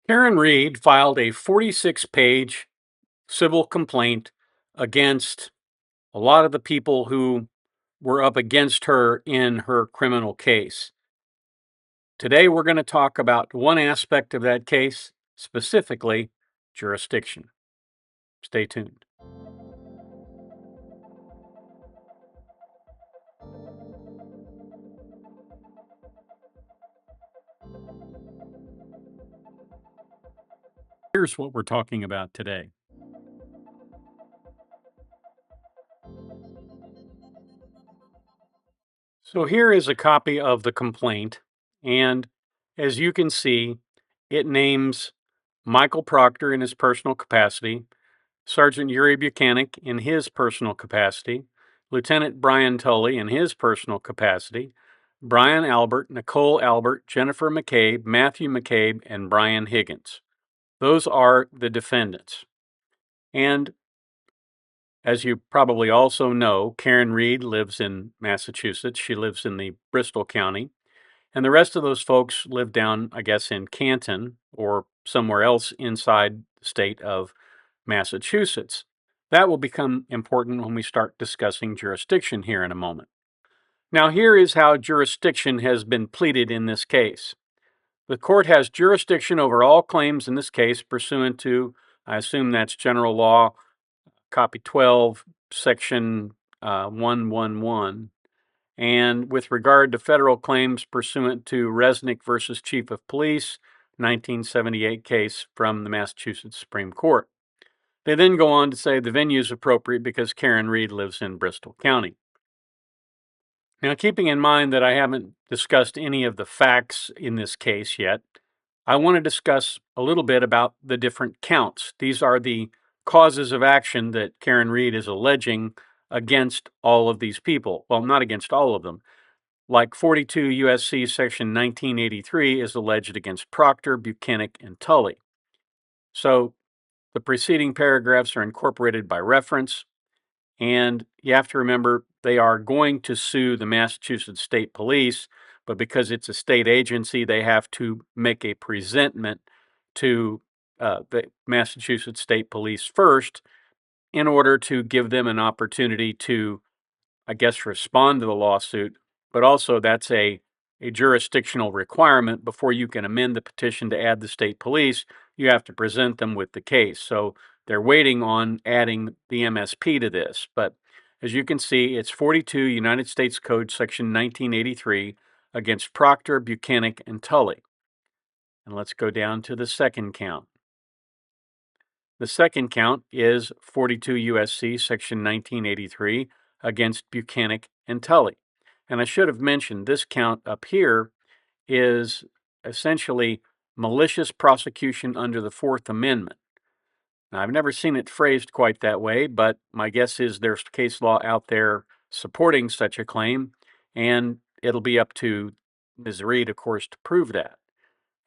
Karen Reed filed a 46-page civil complaint against a lot of the people who were up against her in her criminal case. Today, we're going to talk about one aspect of that case, specifically jurisdiction. Stay tuned. Here's what we're talking about today. So here is a copy of the complaint, and as you can see, it names Michael Proctor in his personal capacity, Sergeant Yuri Buchanan in his personal capacity, Lieutenant Brian Tully in his personal capacity, Brian Albert, Nicole Albert, Jennifer McCabe, Matthew McCabe, and Brian Higgins. Those are the defendants. And as you probably also know, Karen Reed lives in Massachusetts. She lives in the Bristol County. And the rest of those folks live down, I guess, in Canton or somewhere else inside the state of Massachusetts. That will become important when we start discussing jurisdiction here in a moment. Now, here is how jurisdiction has been pleaded in this case. The court has jurisdiction over all claims in this case pursuant to, I assume that's General Law, Copy 12, Section 111. And with regard to federal claims pursuant to Resnick versus Chief of Police, 1978 case from the Massachusetts Supreme Court. They then go on to say the venue is appropriate because Karen Reed lives in Bristol County. Now, keeping in mind that I haven't discussed any of the facts in this case yet, I want to discuss a little bit about the different counts. These are the causes of action that Karen Reed is alleging against all of these people. Well, not against all of them. Like 42 U.S.C. Section 1983 is alleged against Proctor, Buchanan, and Tully. So the preceding paragraphs are incorporated by reference, and you have to remember they are going to sue the Massachusetts State Police, but because it's a state agency, they have to make a presentment to the Massachusetts State Police first in order to give them an opportunity to, I guess, respond to the lawsuit, but also that's a jurisdictional requirement. Before you can amend the petition to add the state police, you have to present them with the case. So they're waiting on adding the MSP to this. But as you can see, it's 42 United States Code Section 1983 against Proctor, Buchanan, and Tully. And let's go down to the second count. The second count is 42 U.S.C. Section 1983 against Buchanan and Tully. And I should have mentioned this count up here is essentially malicious prosecution under the Fourth Amendment. Now, I've never seen it phrased quite that way, but my guess is there's case law out there supporting such a claim, and it'll be up to Ms. Reed, of course, to prove that.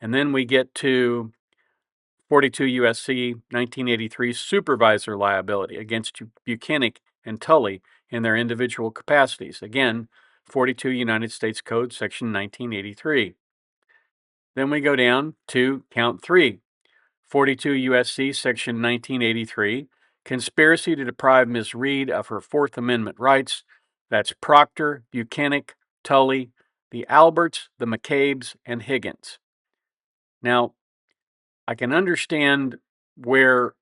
And then we get to 42 U.S.C. 1983 supervisor liability against Buchanan and Tully in their individual capacities. Again, 42 United States Code, Section 1983. Then we go down to count 3, 42 U.S.C. Section 1983, conspiracy to deprive Ms. Reed of her Fourth Amendment rights. That's Proctor, Buchanan, Tully, the Alberts, the McCabes, and Higgins. Now, I can understand where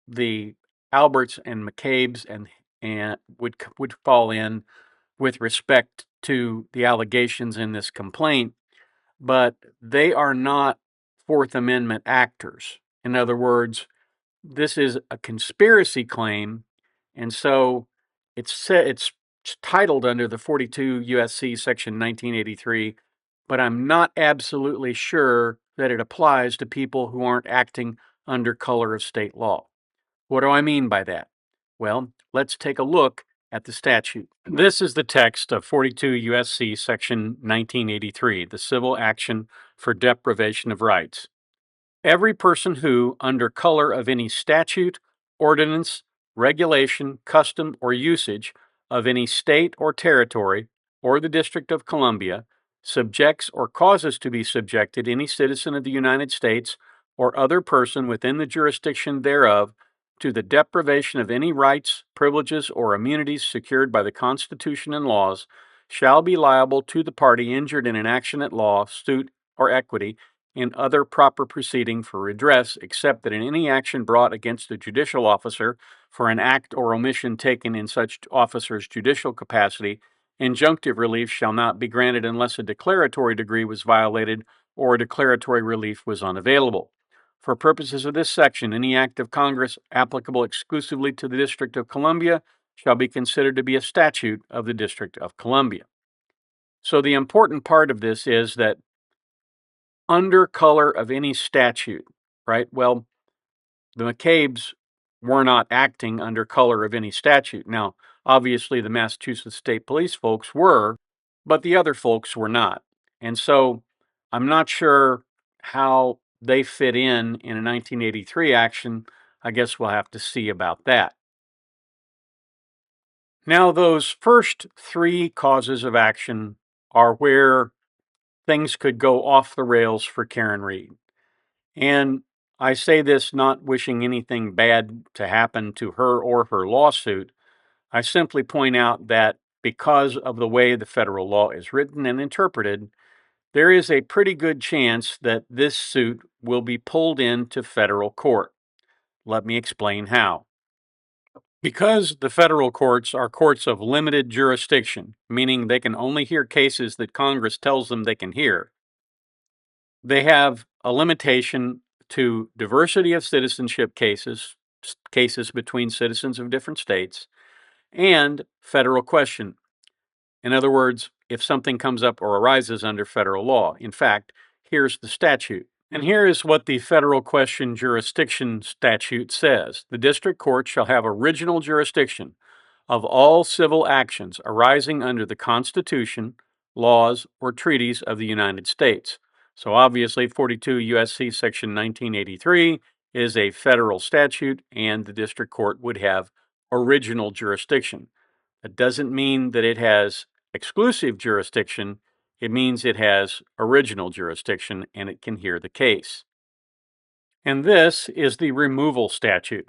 the Alberts and McCabes and would fall in with respect to the allegations in this complaint, but they are not Fourth Amendment actors. In other words, this is a conspiracy claim, and so it's titled under the 42 U.S.C. Section 1983, but I'm not absolutely sure that it applies to people who aren't acting under color of state law. What do I mean by that? Well, let's take a look at the statute. This is the text of 42 U.S.C. Section 1983, the civil action for deprivation of rights. Every person who, under color of any statute, ordinance, regulation, custom, or usage of any state or territory, or the District of Columbia, subjects or causes to be subjected any citizen of the United States or other person within the jurisdiction thereof to the deprivation of any rights, privileges, or immunities secured by the Constitution and laws shall be liable to the party injured in an action at law, suit, or equity in other proper proceeding for redress, except that in any action brought against a judicial officer for an act or omission taken in such officer's judicial capacity, injunctive relief shall not be granted unless a declaratory degree was violated or a declaratory relief was unavailable. For purposes of this section, any act of Congress applicable exclusively to the District of Columbia shall be considered to be a statute of the District of Columbia. So the important part of this is that under color of any statute, right? Well, the McCabe's were not acting under color of any statute. Now, obviously, the Massachusetts State Police folks were, but the other folks were not. And so I'm not sure how they fit in a 1983 action. I guess we'll have to see about that. Now, those first three causes of action are where things could go off the rails for Karen Reed. And I say this not wishing anything bad to happen to her or her lawsuit. I simply point out that because of the way the federal law is written and interpreted, there is a pretty good chance that this suit will be pulled into federal court. Let me explain how. Because the federal courts are courts of limited jurisdiction, meaning they can only hear cases that Congress tells them they can hear, they have a limitation to diversity of citizenship cases, cases between citizens of different states, and federal question. In other words, if something comes up or arises under federal law. In fact, here's the statute. And here is what the federal question jurisdiction statute says. The district court shall have original jurisdiction of all civil actions arising under the Constitution, laws, or treaties of the United States. So obviously 42 U.S.C. section 1983 is a federal statute, and the district court would have original jurisdiction. That doesn't mean that it has exclusive jurisdiction. It means it has original jurisdiction and it can hear the case. And this is the removal statute.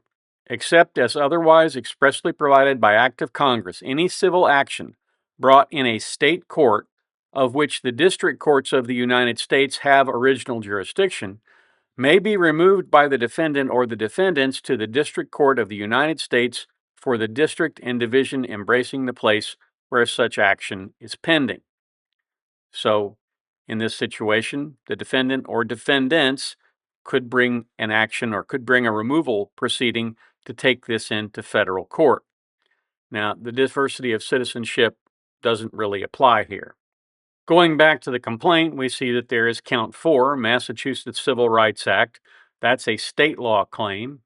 Except as otherwise expressly provided by act of Congress, any civil action brought in a state court of which the district courts of the United States have original jurisdiction may be removed by the defendant or the defendants to the district court of the United States for the district and division embracing the place where such action is pending. So, in this situation, the defendant or defendants could bring an action or could bring a removal proceeding to take this into federal court. Now, the diversity of citizenship doesn't really apply here. Going back to the complaint, we see that there is count 4, Massachusetts Civil Rights Act. That's a state law claim.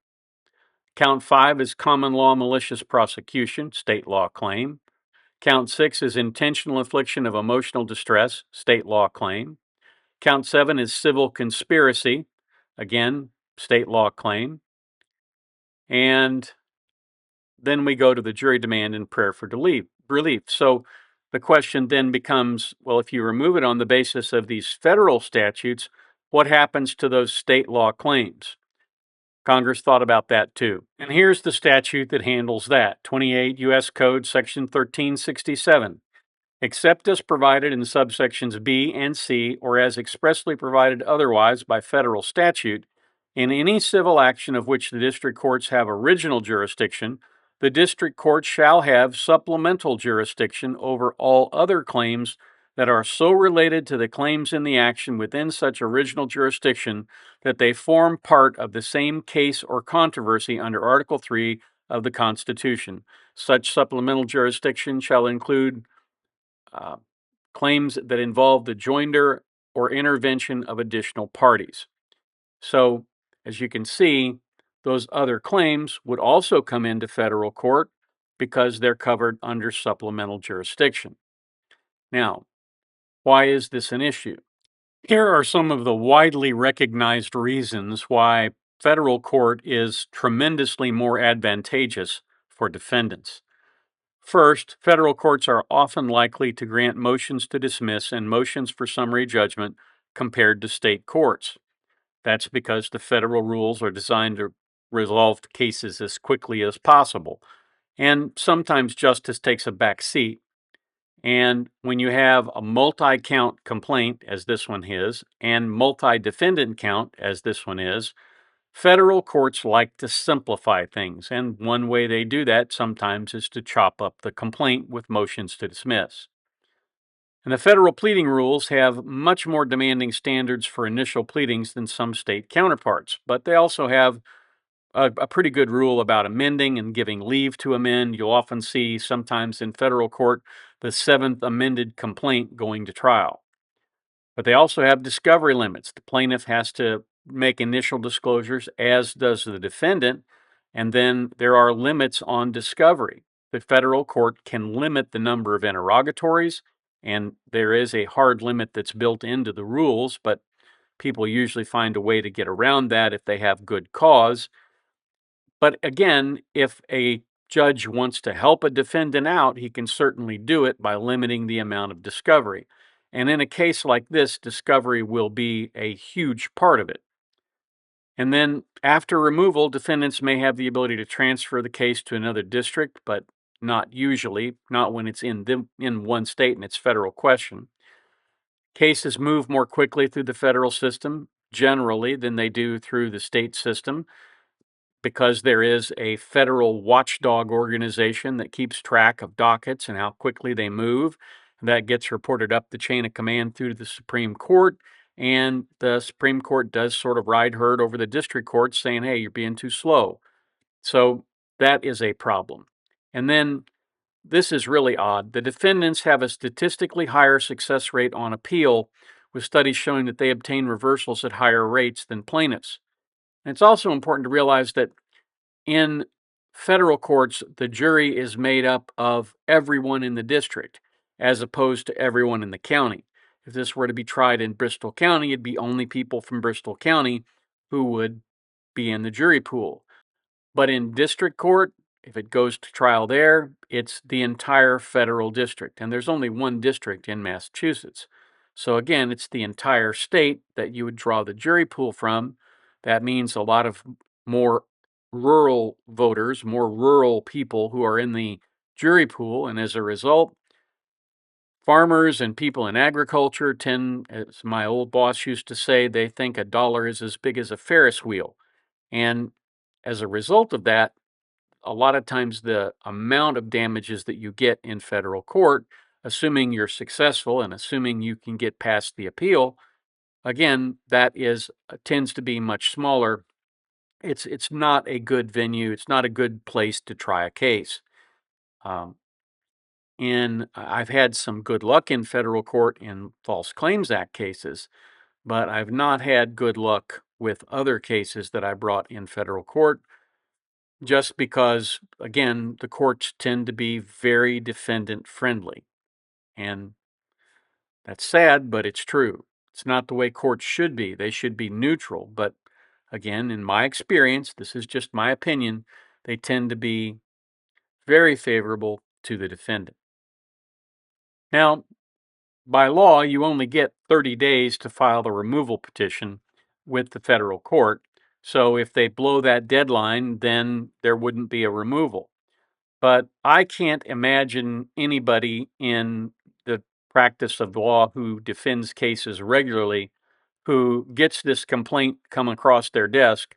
Count 5 is common law malicious prosecution, state law claim. Count 6 is intentional infliction of emotional distress, state law claim. Count 7 is civil conspiracy, again, state law claim. And then we go to the jury demand and prayer for relief. So the question then becomes, well, if you remove it on the basis of these federal statutes, what happens to those state law claims? Congress thought about that too. And here's the statute that handles that, 28 U.S. Code, Section 1367. Except as provided in subsections B and C, or as expressly provided otherwise by federal statute, in any civil action of which the district courts have original jurisdiction, the district court shall have supplemental jurisdiction over all other claims that are so related to the claims in the action within such original jurisdiction that they form part of the same case or controversy under Article 3 of the Constitution. Such supplemental jurisdiction shall include claims that involve the joinder or intervention of additional parties. So, as you can see, those other claims would also come into federal court because they're covered under supplemental jurisdiction. Now, why is this an issue? Here are some of the widely recognized reasons why federal court is tremendously more advantageous for defendants. First, federal courts are often likely to grant motions to dismiss and motions for summary judgment compared to state courts. That's because the federal rules are designed to resolve cases as quickly as possible. And sometimes justice takes a back seat. And when you have a multi count complaint, as this one is, and multi defendant count, as this one is, federal courts like to simplify things. And one way they do that sometimes is to chop up the complaint with motions to dismiss. And the federal pleading rules have much more demanding standards for initial pleadings than some state counterparts, but they also have a pretty good rule about amending and giving leave to amend. You'll often see sometimes in federal court the seventh amended complaint going to trial. But they also have discovery limits. The plaintiff has to make initial disclosures, as does the defendant, and then there are limits on discovery. The federal court can limit the number of interrogatories, and there is a hard limit that's built into the rules, but people usually find a way to get around that if they have good cause. But again, if a judge wants to help a defendant out, he can certainly do it by limiting the amount of discovery. And in a case like this, discovery will be a huge part of it. And then after removal, defendants may have the ability to transfer the case to another district, but not usually, not when it's in one state and it's federal question. Cases move more quickly through the federal system generally than they do through the state system, because there is a federal watchdog organization that keeps track of dockets and how quickly they move. That gets reported up the chain of command through to the Supreme Court, and the Supreme Court does sort of ride herd over the district courts saying, hey, you're being too slow. So that is a problem. And then this is really odd. The defendants have a statistically higher success rate on appeal, with studies showing that they obtain reversals at higher rates than plaintiffs. And it's also important to realize that in federal courts, the jury is made up of everyone in the district, as opposed to everyone in the county. If this were to be tried in Bristol County, it'd be only people from Bristol County who would be in the jury pool. But in district court, if it goes to trial there, it's the entire federal district. And there's only one district in Massachusetts. So again, it's the entire state that you would draw the jury pool from. That means a lot of more rural voters, more rural people who are in the jury pool. And as a result, farmers and people in agriculture tend, as my old boss used to say, they think a dollar is as big as a Ferris wheel. And as a result of that, a lot of times the amount of damages that you get in federal court, assuming you're successful and assuming you can get past the appeal, again, that tends to be much smaller. It's not a good venue. It's not a good place to try a case. I've had some good luck in federal court in False Claims Act cases, but I've not had good luck with other cases that I brought in federal court, just because, again, the courts tend to be very defendant friendly. And that's sad, but it's true. It's not the way courts should be. They should be neutral. But again, in my experience, this is just my opinion, they tend to be very favorable to the defendant. Now, by law, you only get 30 days to file the removal petition with the federal court. So if they blow that deadline, then there wouldn't be a removal. But I can't imagine anybody in the practice of law who defends cases regularly who gets this complaint come across their desk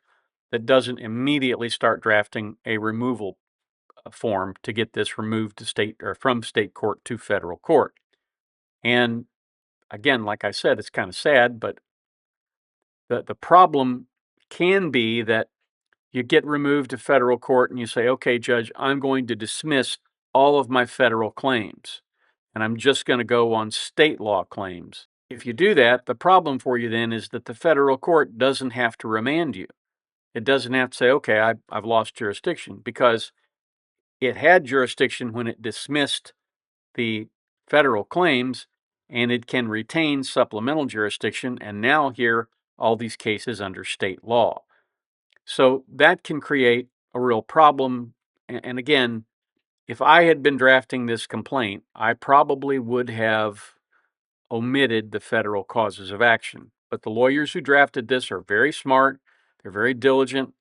that doesn't immediately start drafting a removal form to get this removed to state or from state court to federal court. And again, like I said, it's kind of sad, but the problem can be that you get removed to federal court and you say, okay, judge, I'm going to dismiss all of my federal claims, and I'm just going to go on state law claims. If you do that, the problem for you then is that the federal court doesn't have to remand you. It doesn't have to say, okay, I've lost jurisdiction, because it had jurisdiction when it dismissed the federal claims, and it can retain supplemental jurisdiction and now hear all these cases under state law. So that can create a real problem. And again, if I had been drafting this complaint, I probably would have omitted the federal causes of action. but the lawyers who drafted this are very smart. They're very diligent.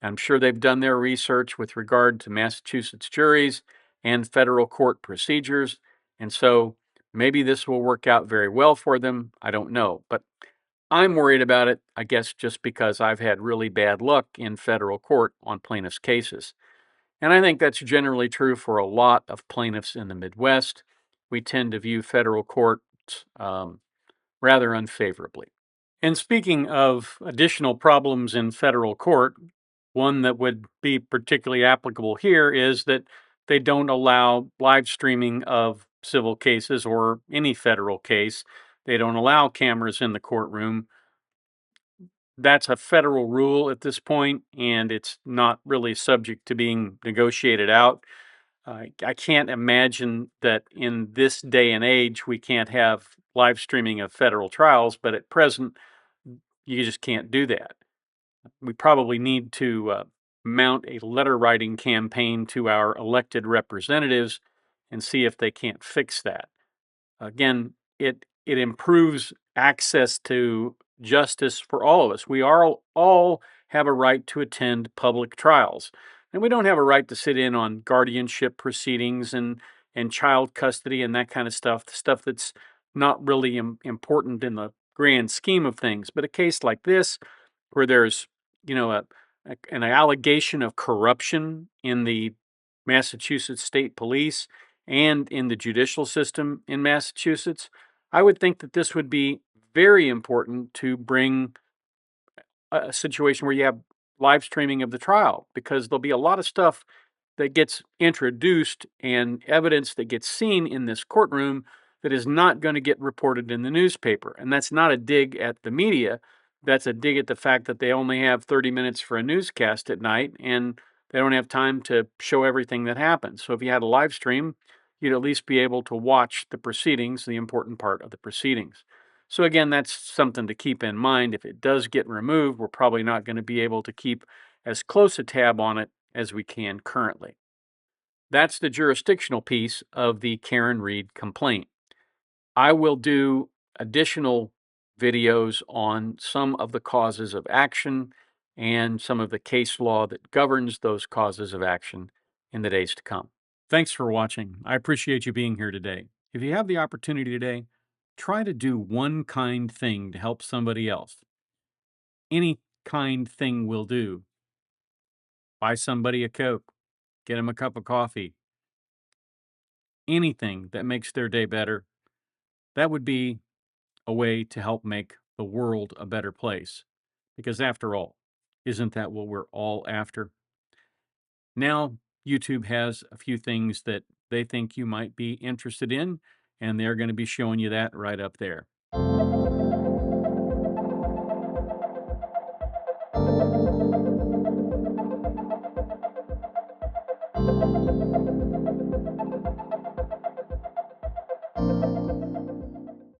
I'm sure they've done their research with regard to Massachusetts juries and federal court procedures. And so maybe this will work out very well for them. I don't know. But I'm worried about it, I guess, just because I've had really bad luck in federal court on plaintiffs' cases. And I think that's generally true for a lot of plaintiffs in the Midwest. We tend to view federal courts rather unfavorably. And speaking of additional problems in federal court, one that would be particularly applicable here is that they don't allow live streaming of civil cases or any federal case. They don't allow cameras in the courtroom. That's a federal rule at this point, and it's not really subject to being negotiated out. I can't imagine that in this day and age we can't have live streaming of federal trials, but at present, you just can't do that. We probably need to mount a letter writing campaign to our elected representatives and see if they can't fix that. Again, it improves access to justice for all of us. We all have a right to attend public trials, and we don't have a right to sit in on guardianship proceedings and child custody and that kind of stuff. Stuff that's not really important in the grand scheme of things. But a case like this, where there's an allegation of corruption in the Massachusetts State Police and in the judicial system in Massachusetts, I would think that this would be very important to bring a situation where you have live streaming of the trial, because there'll be a lot of stuff that gets introduced and evidence that gets seen in this courtroom that is not going to get reported in the newspaper. And that's not a dig at the media. That's a dig at the fact that they only have 30 minutes for a newscast at night and they don't have time to show everything that happens. So if you had a live stream, you'd at least be able to watch the proceedings, the important part of the proceedings. So again, that's something to keep in mind. If it does get removed, we're probably not going to be able to keep as close a tab on it as we can currently. That's the jurisdictional piece of the Karen Reed complaint. I will do additional videos on some of the causes of action and some of the case law that governs those causes of action in the days to come. Thanks for watching. I appreciate you being here today. If you have the opportunity today, try to do one kind thing to help somebody else. Any kind thing will do. Buy somebody a Coke, get them a cup of coffee, anything that makes their day better. That would be a way to help make the world a better place. Because after all, isn't that what we're all after? Now, YouTube has a few things that they think you might be interested in, and they're going to be showing you that right up there.